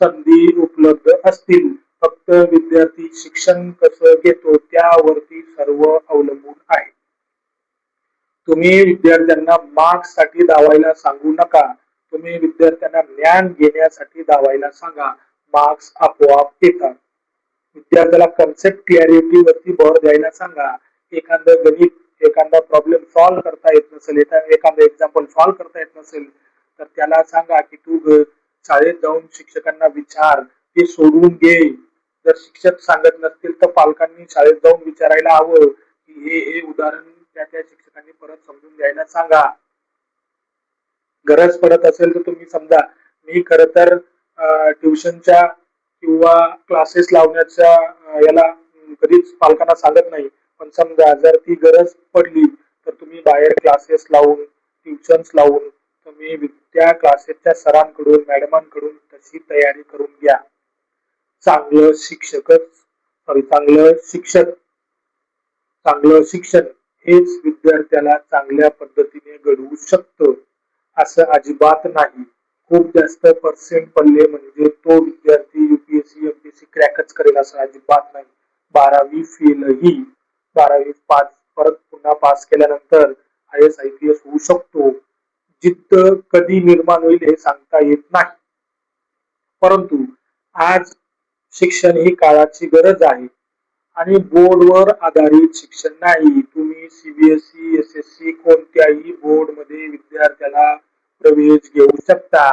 संधी उपलब्ध असतील. फक्त विद्यार्थी शिक्षण कसं घेतो त्यावरती सर्व अवलंबून आहे. तुम्ही विद्यार्थ्यांना मार्क्स साठी धावायला सांगू नका. तुम्ही विद्यार्थ्यांना ज्ञान घेण्यासाठी धावायला सांगा. मार्क्स आपोआप येतात. विद्यार्थ्याला कन्सेप्ट क्लॅरिटी वरती भर द्यायला सांगा. एखादं गणित एखादा प्रॉब्लेम सॉल्व्ह करता येत नसेल, एखादं एक्झाम्पल सॉल्व्ह करता येत नसेल, तर त्याला सांगा की तू शाळेत जाऊन शिक्षकांना विचार, ते सोडवून घे. जर शिक्षक सांगत नसतील तर पालकांनी शाळेत जाऊन विचारायला हवं की हे उदाहरण त्या त्या शिक्षकांनी परत समजून द्यायला सांगा. गरज पडत असेल तर तुम्ही समजा, मी खर तर ट्युशनच्या किंवा क्लासेस लावण्याच्या याला कधीच पालकांना सांगत नाही, पण समजा जर ती गरज पडली तर तुम्ही बाहेर क्लासेस लावून, ट्युशन्स लावून तुम्ही त्या क्लासेसच्या सरांकडून, मॅडमांकडून तशी तयारी करून घ्या. चांगलं चांगलं शिक्षण हेच विद्यार्थ्याला चांगल्या पद्धतीने घडवू शकतं असं अजिबात नाही. खूप जास्त पर्सेंट पडले म्हणजे तो विद्यार्थी युपीएससी एमपीएससी क्रॅकच करेल असं अजिबात नाही. 12वी फेलही 12वी पास परत पुन्हा पास केल्यानंतर IAS IPS होऊ शकतो. जिद्द कधी निर्माण होईल हे सांगता येत नाही, परंतु आज शिक्षण ही काळाची गरज आहे आणि बोर्डवर आधारित शिक्षण नाही. तुम्ही सीबीएसई एसएससी कोणत्याही बोर्ड मध्ये विद्यार्थ्याला प्रवेश घेऊ शकता.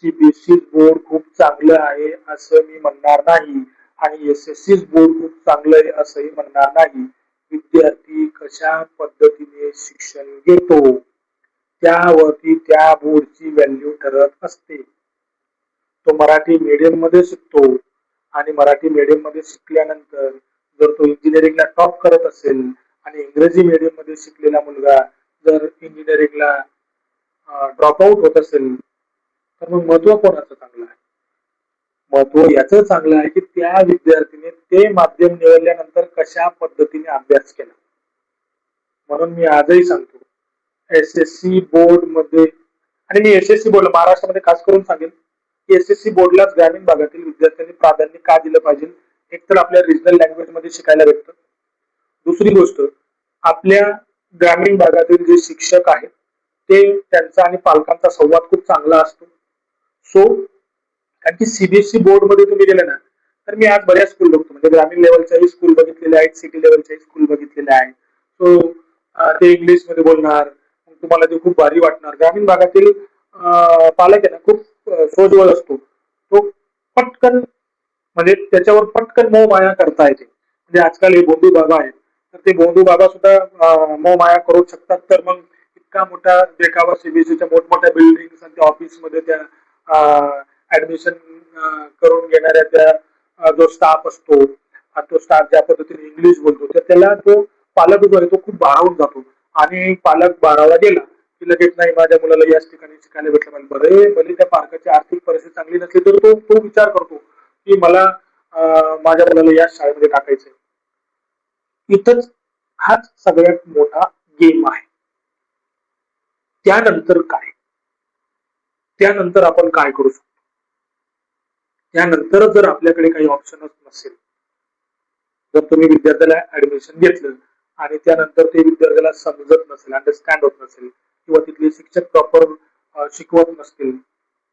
सीबीएसई बोर्ड खूप चांगलं आहे असं मी म्हणणार नाही आणि एसएससी बोर्ड खूप चांगलं आहे असंही म्हणणार नाही. विद्यार्थी कशा पद्धतीने शिक्षण घेतो त्यावरती त्या बोर्डची व्हॅल्यू ठरत असते. तो मराठी मीडियम मध्ये शिकतो आणि मराठी मीडियम मध्ये शिकल्यानंतर जर तो इंजिनिअरिंगला टॉप करत असेल आणि इंग्रजी मीडियम मध्ये शिकलेला मुलगा जर इंजिनिअरिंगला ड्रॉपआउट होत असेल तर मग महत्व कोणाचं चांगलं आहे? महत्व याचं चांगलं आहे की त्या विद्यार्थीने ते माध्यम निवडल्यानंतर कशा पद्धतीने अभ्यास केला. म्हणून मी आजही सांगतो, एसएससी बोर्ड मध्ये, आणि मी एसएससी बोर्ड महाराष्ट्रामध्ये खास करून सांगेन की एसएससी बोर्डला ग्रामीण भागातील विद्यार्थ्यांनी प्राधान्य का दिलं पाहिजे. एक तर आपल्या रिजनल लँग्वेज मध्ये शिकायला भेटतं. दुसरी गोष्ट, आपल्या ग्रामीण भागातील जे शिक्षक आहेत ते त्यांचा आणि पालकांचा संवाद खूप चांगला असतो. सो कारण की सीबीएसई बोर्ड मध्ये तुम्ही गेले ना, तर मी आज बऱ्याच स्कूल बघतो, म्हणजे ग्रामीण लेवलच्याही स्कूल बघितलेल्या आहेत, सिटी लेवलच्याही स्कूल बघितलेल्या आहेत. सो ते इंग्लिश मध्ये बोलणार, तुम्हाला ते खूप भारी वाटणार. ग्रामीण भागातील पालक आहे ना, खूप सोजवळ असतो. तो पटकन, म्हणजे त्याच्यावर पटकन मोह माया करता येते. म्हणजे आजकाल हे बोंधू बाबा आहेत, तर ते बोंधू बाबा सुद्धा मोह माया करू शकतात. तर मग इतका मोठा देखावा सीबीएसईच्या मोठमोठ्या बिल्डिंग आणि ऑफिस मध्ये त्या ऍडमिशन करून घेणाऱ्या त्या जो स्टाफ असतो, तो स्टाफ ज्या पद्धतीने इंग्लिश बोलतो, तर त्याला तो पालक जो आहे तो खूप भारावून जातो. आणि पालक बारावा गेला की लगेच नाही माझ्या मुलाला याच ठिकाणी शिकायला भेटलं पाहिजे. बरे भले त्या पालकाची आर्थिक परिस्थिती चांगली नसली तर तो विचार करतो की मला माझ्या मुलाला याच शाळेमध्ये टाकायचंय. इथंच हाच सगळ्यात मोठा गेम आहे. त्यानंतर काय, त्यानंतर आपण काय करू शकतो? त्यानंतर जर आपल्याकडे काही ऑप्शनच नसेल, जर तुम्ही विद्यार्थ्याला ऍडमिशन घेतलं आणि त्यानंतर ते विद्यार्थ्याला समजत नसेल, अंडरस्टँड होत नसेल, किंवा तिथले शिक्षक प्रॉपर शिकवत नसतील,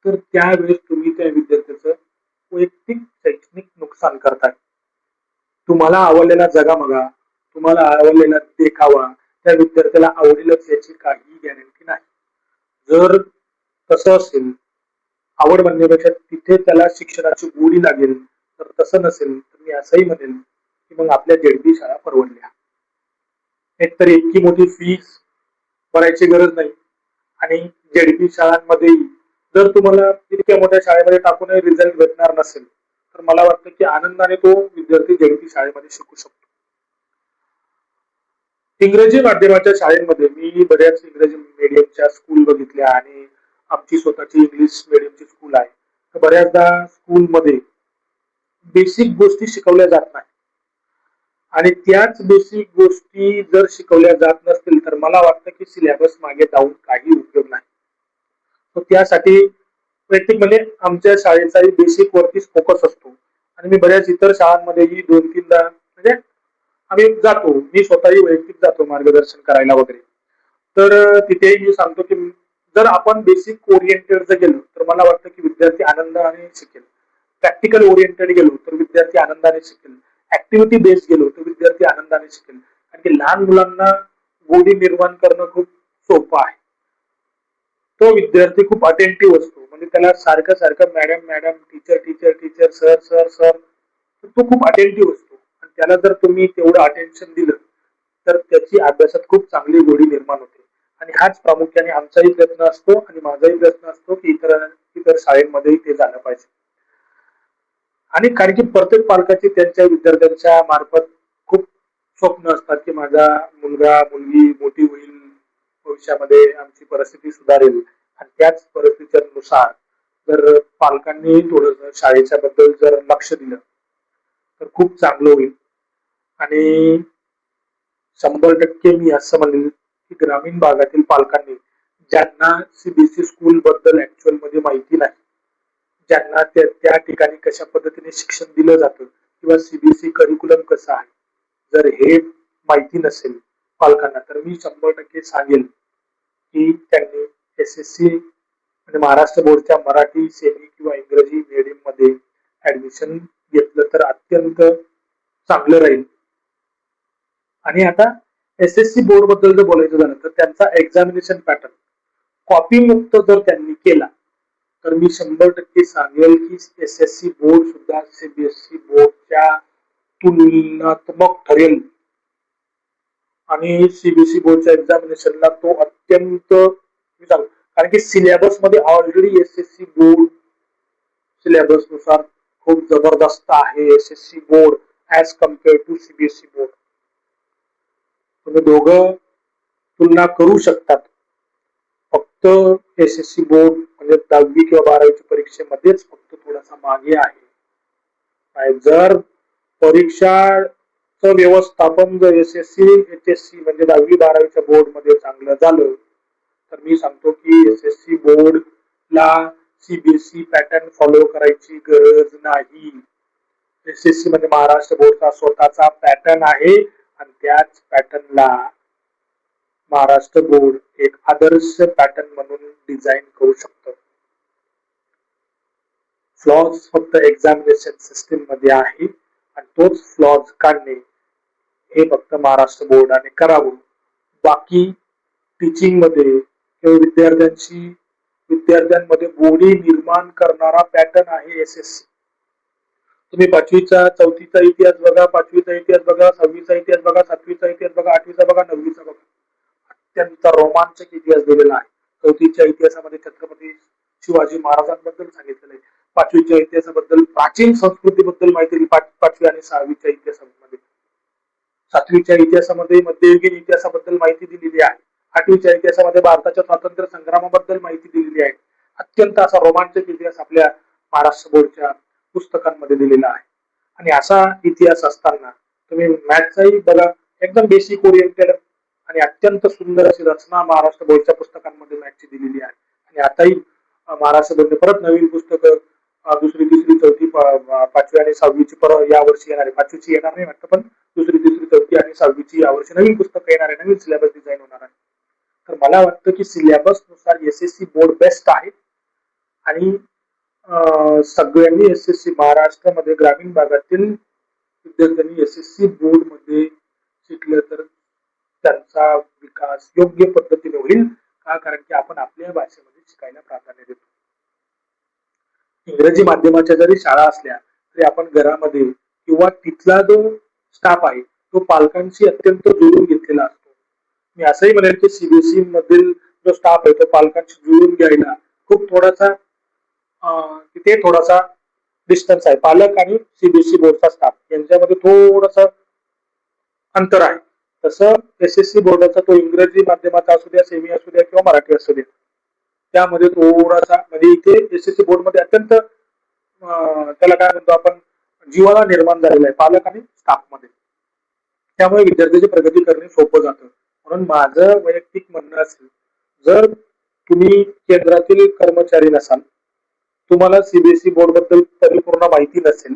तर त्यावेळेस तुम्ही त्या विद्यार्थ्याचं वैयक्तिक शैक्षणिक नुकसान करताय. तुम्हाला आवडलेला जगामगा, तुम्हाला आवडलेला देखावा त्या विद्यार्थ्याला आवडेलच याची काही गॅरंटी नाही. जर तसं असेल, आवड म्हणण्यापेक्षा तिथे त्याला शिक्षणाची गोडी लागेल, तर तसं नसेल तर मी असंही म्हणेन की मग आपल्या जेडपी शाळा परवडल्या. एकतर इतकी मोठी फीस भरायची गरज नाही, आणि जेडपी शाळांमध्ये जर तुम्हाला इतक्या मोठ्या शाळेमध्ये टाकून रिझल्ट भेटणार नसेल, तर मला वाटतं की आनंदाने तो विद्यार्थी जेडपी शाळेमध्ये शिकू शकतो. इंग्रजी माध्यमाच्या शाळेमध्ये मी बऱ्याच इंग्रजी मीडियमच्या स्कूल बघितल्या आणि आमची स्वतःची इंग्लिश मीडियमची स्कूल आहे. तर बऱ्याचदा स्कूलमध्ये बेसिक गोष्टी शिकवल्या जात नाही, आणि त्याच बेसिक गोष्टी जर शिकवल्या जात नसतील तर मला वाटतं की सिलेबस मागे जाऊन काही उपयोग नाही. तर त्यासाठी वैयक्तिक म्हणजे आमच्या शाळेचाही बेसिक वरतीच फोकस असतो, आणि मी बऱ्याच इतर शाळांमध्येही 2-3दा म्हणजे आम्ही जातो, मी स्वतःही वैयक्तिक जातो मार्गदर्शन करायला वगैरे. तर तिथेही मी सांगतो की जर आपण बेसिक ओरिएंटेड जर गेलो तर मला वाटतं की विद्यार्थी आनंदाने शिकेल. प्रॅक्टिकल ओरिएंटेड गेलो तर विद्यार्थी आनंदाने शिकेल, ऍक्टिव्हिटी बेस्ड गेलो तर विद्यार्थी आनंदाने शिकेल. कारण की लहान मुलांना गोडी निर्माण करणं खूप सोपं आहे. तो विद्यार्थी खूप अटेंटिव्ह असतो, म्हणजे त्याला सारखं सारखं madam madam, teacher teacher teacher, sir sir sir, तो खूप अटेंटिव्ह असतो. आणि त्याला जर तुम्ही तेवढं अटेन्शन दिलं तर त्याची अभ्यासात खूप चांगली गोडी निर्माण होते. आणि हाच प्रामुख्याने आमचाही प्रयत्न असतो आणि माझाही प्रयत्न असतो की इतर शाळेमध्येही ते झालं पाहिजे. आणि कारण की प्रत्येक पालकाची त्यांच्या विद्यार्थ्यांच्या मार्फत खूप स्वप्न असतात की माझा मुलगा मुलगी मोठी होईल, भविष्यामध्ये आमची परिस्थिती सुधारेल. आणि त्याच परिस्थितीनुसार जर पालकांनी थोडं शाळेच्या बद्दल जर लक्ष दिलं तर खूप चांगलं होईल. आणि 100% मी असं म्हणेल की ग्रामीण भागातील पालकांनी, ज्यांना सीबीएसई स्कूल बद्दल ऍक्च्युअल मध्ये माहिती नाही, ज्यांना त्या ठिकाणी कशा पद्धतीने शिक्षण दिलं जातं किंवा सीबीएसई करिक्युलम कसं आहे, जर हे माहिती नसेल पालकांना, तर मी 100% सांगेल की त्यांनी एसएससी म्हणजे महाराष्ट्र बोर्डच्या मराठी, सेमी किंवा इंग्रजी मीडियम मध्ये ऍडमिशन घेतलं तर अत्यंत चांगलं राहील. आणि आता एसएससी बोर्ड बद्दल जर बोलायचं झालं तर त्यांचा एक्झामिनेशन पॅटर्न कॉपी मुक्त जर त्यांनी केला तर मी 100% सांगेल की एसएससी बोर्ड सुद्धा सीबीएसई बोर्डच्या तुलनात्मक ठरेल. आणि सीबीएसई बोर्डच्या एक्झामिनेशनला तो अत्यंत कारण की सिलेबस मध्ये ऑलरेडी एसएससी बोर्ड सिलेबस नुसार खूप जबरदस्त आहे SSC board as compare to CBSE board. तुम्ही दोघं तुलना करू शकतात. फक्त एसएससी बोर्ड म्हणजे 10वी किंवा 12वीच्या परीक्षेमध्येच फक्त थोडासा मागे आहे. जर परीक्षाचं व्यवस्थापन जर एसएससी एचएससी म्हणजे 10वी 12वीच्या बोर्ड मध्ये चांगलं झालं तर मी सांगतो की एसएससी बोर्डला सीबीएसई पॅटर्न फॉलो करायची गरज नाही. एसएससी म्हणजे महाराष्ट्र बोर्डचा स्वतःचा पॅटर्न आहे आणि त्याच पॅटर्नला महाराष्ट्र बोर्ड एक आदर्श पॅटर्न म्हणून डिझाईन करू शकतं. फ्लॉज फक्त एक्झामिनेशन सिस्टीम मध्ये आहे आणि तोच फ्लॉज काढणे हे फक्त महाराष्ट्र बोर्डाने करावं. बाकी टीचिंग मध्ये किंवा विद्यार्थ्यांमध्ये गोडी निर्माण करणारा पॅटर्न आहे एसएससी. तुम्ही 5वीचा 4थीचा इतिहास बघा, 5वीचा इतिहास बघा, 6वीचा इतिहास बघा, 7वीचा इतिहास बघा, 8वीचा बघा, 9वीचा बघा, अत्यंत रोमांचक इतिहास दिलेला आहे. 4थीच्या इतिहासामध्ये छत्रपती शिवाजी महाराजांबद्दल सांगितलेलं आहे. 5वीच्या इतिहासाबद्दल प्राचीन संस्कृतीबद्दल माहिती दिली 5वी आणि 6वीच्या इतिहासामध्ये. 7वीच्या इतिहासामध्ये मध्ययुगीन इतिहासाबद्दल माहिती दिलेली आहे. 8वीच्या इतिहासामध्ये भारताच्या स्वातंत्र्य संग्रामाबद्दल माहिती दिलेली आहे. अत्यंत असा रोमांचक इतिहास आपल्या महाराष्ट्र बोर्डच्या पुस्तकांमध्ये दिलेला आहे. आणि असा इतिहास असताना तुम्ही मॅथ्सही बघा, एकदम बेसिक ओरिएंटेड आणि अत्यंत सुंदर अशी रचना महाराष्ट्र बोर्डच्या पुस्तकांमध्ये मॅथ्सची दिलेली आहे. आणि आताही महाराष्ट्र बोर्डने परत नवीन पुस्तकं 2री, 3री, 4थी, 5वी आणि 6वीची या वर्षी येणार आहे. 5वीची येणार नाही वाटतं, पण 2री, 3री, 4थी आणि 6वीची यावर्षी नवीन पुस्तकं येणार आहे, नवीन सिलेबस डिझाईन होणार आहे. तर मला वाटतं की सिलेबस नुसार एसएससी बोर्ड बेस्ट आहे. आणि सगळ्यांनी एसएससी महाराष्ट्रामध्ये ग्रामीण भागातील विद्यार्थ्यांनी एसएससी बोर्ड मध्ये शिकलं तर त्यांचा विकास योग्य पद्धतीने होईल. का? कारण की आपण आपल्या भाषेमध्ये शिकायला प्राधान्य देतो. इंग्रजी माध्यमाच्या जरी शाळा असल्या तरी आपण घरामध्ये किंवा तिथला जो स्टाफ आहे तो पालकांशी अत्यंत जुळून घेतलेला असतो. मी असंही म्हणेल की सीबीएसई मधील जो स्टाफ आहे तो पालकांशी जुळून घ्यायला खूप थोडासा तिथे थोडासा डिस्टन्स आहे. पालक आणि सीबीएसई बोर्डचा स्टाफ यांच्यामध्ये थोडस अंतर आहे. तसं एसएससी बोर्डाचा तो इंग्रजी माध्यमाचा असू द्या, सेमी असू द्या किंवा मराठी असू द्या, त्यामध्ये थोडासा म्हणजे इथे एसएससी बोर्ड मध्ये अत्यंत त्याला काय म्हणतो आपण जीवाला निर्माण झालेला आहे पालक आणि स्टाफ मध्ये. त्यामुळे विद्यार्थ्याची प्रगती करणे सोपं जातं. म्हणून माझं वैयक्तिक म्हणणं असेल, जर तुम्ही केंद्रातील कर्मचारी नसाल, तुम्हाला सीबीएसई बोर्ड बद्दल परिपूर्ण माहिती नसेल,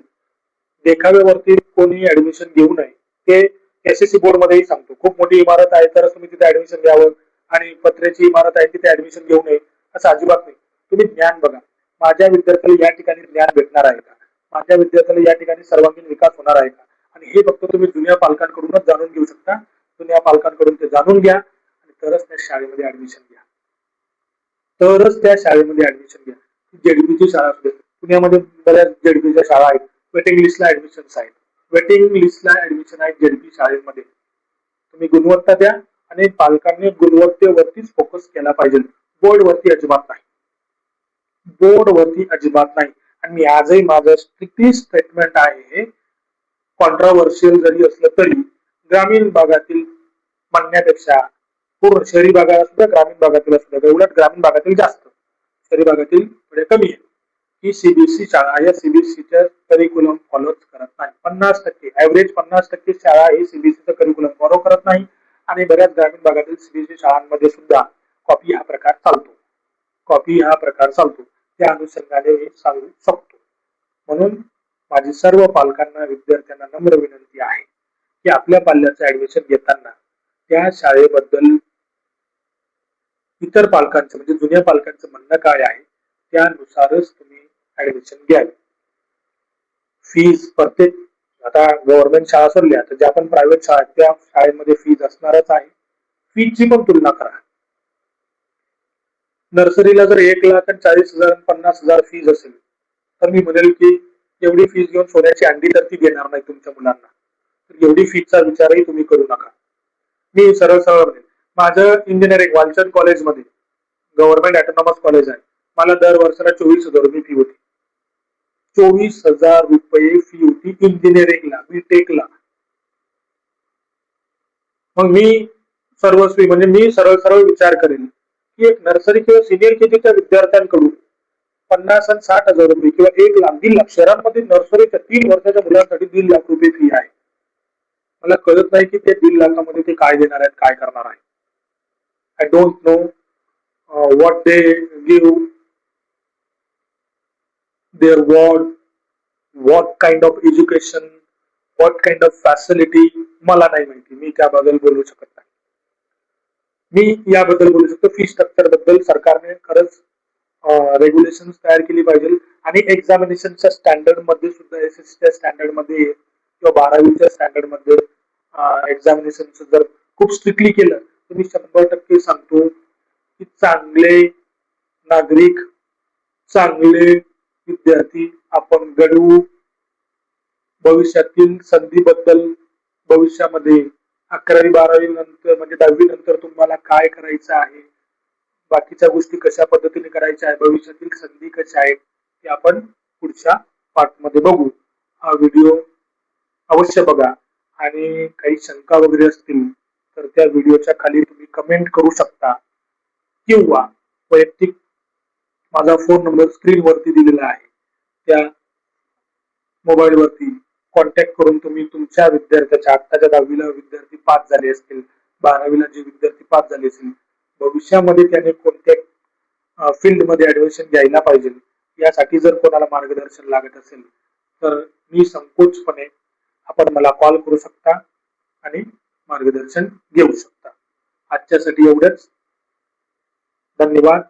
देखाव्यावरती कोणी ऍडमिशन घेऊ नये. ते एसएससी बोर्ड मध्येही सांगतो, खूप मोठी इमारत आहे तर तुम्ही तिथे ऍडमिशन घ्यावं आणि पत्र्याची इमारत आहे तिथे ऍडमिशन घेऊ नये असं अजिबात नाही. तुम्ही ज्ञान बघा, माझ्या विद्यार्थ्याला या ठिकाणी ज्ञान भेटणार आहे का, माझ्या विद्यार्थ्याला या ठिकाणी सर्वांगीण विकास होणार आहे का, आणि हे फक्त तुम्ही जुन्या पालकांकडूनच जाणून घेऊ शकता. जुन्या पालकांकडून ते जाणून घ्या आणि तरच त्या शाळेमध्ये ऍडमिशन घ्या. तरच त्या शाळेमध्ये ऍडमिशन घ्या. जेडपीची शाळा असते, पुण्यामध्ये बऱ्याच जेडपीच्या शाळा आहेत, वेटिंग लिस्टला ऍडमिशन आहेत, वेटिंग लिस्टला ऍडमिशन आहेत जेडपी शाळेमध्ये. तुम्ही गुणवत्ता द्या आणि पालकांनी गुणवत्तेवरतीच फोकस केला पाहिजे, बोर्डवरती अजिबात नाही, बोर्डवरती अजिबात नाही. आणि मी आजही माझं स्ट्रिक्टली स्टेटमेंट आहे, कॉन्ट्राव्हर्शियल जरी असलं तरी ग्रामीण भागातील म्हणण्यापेक्षा पूर्ण शहरी भागात सुद्धा ग्रामीण भागातील असुद्धा, उलट ग्रामीण भागातील जास्त, शहरी भागातील थोडे कमी आहे, ही सीबीएसई शाळा या सीबीएसईच्या करिक्युलम फॉलोच करत नाही. 50% ऍव्हरेज 50% शाळा ही सीबीएसईचं करिक्युलम फॉलो करत नाही. आणि बऱ्याच ग्रामीण भागातील सीबीएसई शाळांमध्ये सुद्धा कॉपी हा प्रकार चालतो, कॉपी हा प्रकार चालतो. त्या अनुषंगाने मी सांगू शकतो. म्हणून माझी सर्व पालकांना, विद्यार्थ्यांना नम्र विनंती आहे की आपल्या पाल्याचं ऍडमिशन घेताना त्या शाळेबद्दल इतर पालकांचं म्हणजे जुन्या पालकांचं म्हणणं काय आहे त्यानुसारच तुम्ही ऍडमिशन घ्यावी. फीज प्रत्येक, आता गव्हर्नमेंट शाळा सोडल्या तर ज्या पण प्रायव्हेट शाळा त्या शाळेमध्ये फीज असणारच आहे. फीजची पण तुलना करा. नर्सरीला जर 1,40,000 50,000 फीज असेल तर मी म्हणेल की एवढी फीज घेऊन सोन्याची अंडी तर ती देणार नाही तुमच्या मुलांना, तर एवढी फीजचा विचारही तुम्ही करू नका. मी सरळ सरळ म्हणेल, माझं इंजिनिअरिंग वालचंद कॉलेजमध्ये गव्हर्नमेंट ऑटोनॉमस कॉलेज आहे, मला दर वर्षाला 24,000 रुपये फी होती. 24,000 रुपये फी होती इंजिनिअरिंगला, बीटेकला. मग मी सर्वस्वी म्हणजे मी सरळ सरळ विचार करेन की एक नर्सरी किंवा सिनियर केजीच्या विद्यार्थ्यांकडून 50 आणि 60,000 रुपये किंवा 1,00,000 1,00,000 शहरांमध्ये नर्सरीच्या 3 वर्षाच्या मुलांसाठी 1,00,000 रुपये फी आहे. मला कळत नाही की ते 1,00,000 ते काय देणार आहेत, काय करणार आहे. I don't know what they give their ward, what kind of education, what kind of facility, मला नाही माहिती, मी त्याबद्दल बोलू शकत नाही. मी याबद्दल बोलू शकतो फी स्ट्रक्चर बद्दल सरकारने खरंच रेग्युलेशन तयार केली पाहिजे आणि एक्झामिनेशनच्या स्टँडर्ड मध्ये सुद्धा एसएससीच्या स्टँडर्ड मध्ये किंवा 12वीच्या स्टँडर्ड मध्ये एक्झामिनेशन जर खूप स्ट्रिक्टली केलं तर मी 100% सांगतो की चांगले नागरिक, चांगले विद्यार्थी आपण घडवू. भविष्यातील संधीबद्दल भविष्यामध्ये 11वी 12वी नंतर म्हणजे 10वी नंतर तुम्हाला काय करायचं आहे, बाकीच्या गोष्टी कशा पद्धतीने करायच्या आहे, भविष्यातील संधी कशा आहेत ते आपण पुढच्या पार्टमध्ये बघू. हा व्हिडिओ अवश्य बघा आणि काही शंका वगैरे असतील तर त्या व्हिडिओच्या खाली तुम्ही कमेंट करू शकता किंवा वैयक्तिक माझा फोन नंबर स्क्रीनवरती दिलेला आहे त्या मोबाईलवरती कॉन्टॅक्ट करून तुम्ही तुमच्या विद्यार्थ्याच्या आत्ताच्या 10वीला विद्यार्थी पास झाले असतील, 12वीला जे विद्यार्थी पास झाले असतील, भविष्यामध्ये त्याने कोणत्या फील्डमध्ये ऍडमिशन घ्यायला पाहिजे यासाठी जर कोणाला मार्गदर्शन लागत असेल तर मी संकोचपणे आपण मला कॉल करू शकता आणि मार्गदर्शन घेऊ शकता. आजच्यासाठी एवढंच. धन्यवाद.